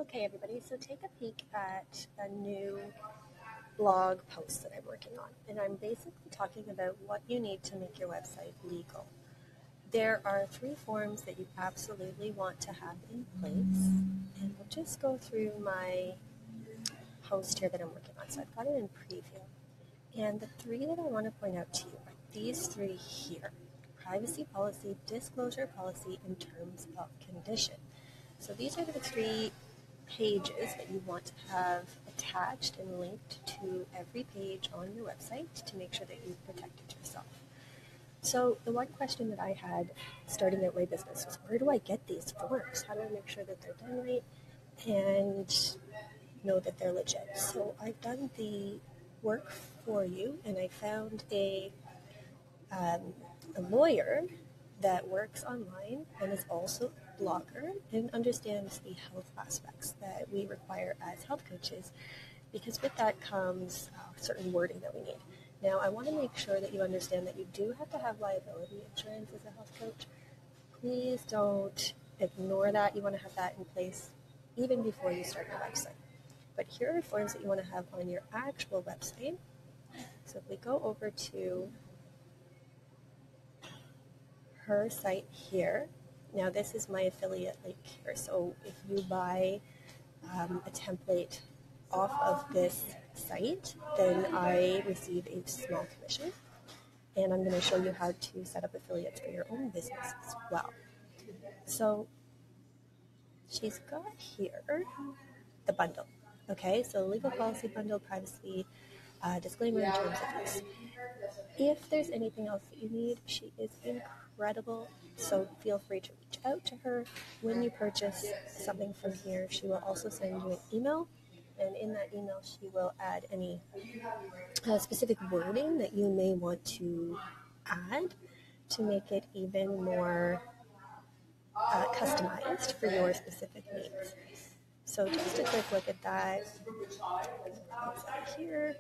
Okay, everybody, so take a peek at a new blog post that I'm working on. And I'm basically talking about what you need to make your website legal. There are 3 forms that you absolutely want to have in place. And we'll just go through my post here that I'm working on. So I've got it in preview. And the 3 that I want to point out to you are these 3 here: privacy policy, disclosure policy, and terms of condition. So these are the 3 pages that you want to have attached and linked to every page on your website to make sure that you've protected yourself. So the one question that I had starting out my business was, where do I get these forms? How do I make sure that they're done right and know that they're legit? So I've done the work for you, and I found a lawyer that works online and is also a blogger and understands the health aspects that we require as health coaches, because with that comes certain wording that we need. Now, I want to make sure that you understand that you do have to have liability insurance as a health coach. Please don't ignore that. You want to have that in place even before you start your website. But here are forms that you want to have on your actual website. So if we go over to her site here. Now this is my affiliate link here. So if you buy a template off of this site, then I receive a small commission. And I'm going to show you how to set up affiliates for your own business as well. So she's got here the bundle. Okay, so legal policy bundle, privacy, disclaimer, and terms of use. If there's anything else that you need, she is incredible. So feel free to reach out to her. When you purchase something from here, she will also send you an email. And in that email, she will add any specific wording that you may want to add to make it even more customized for your specific needs. So just a quick look at that. Here.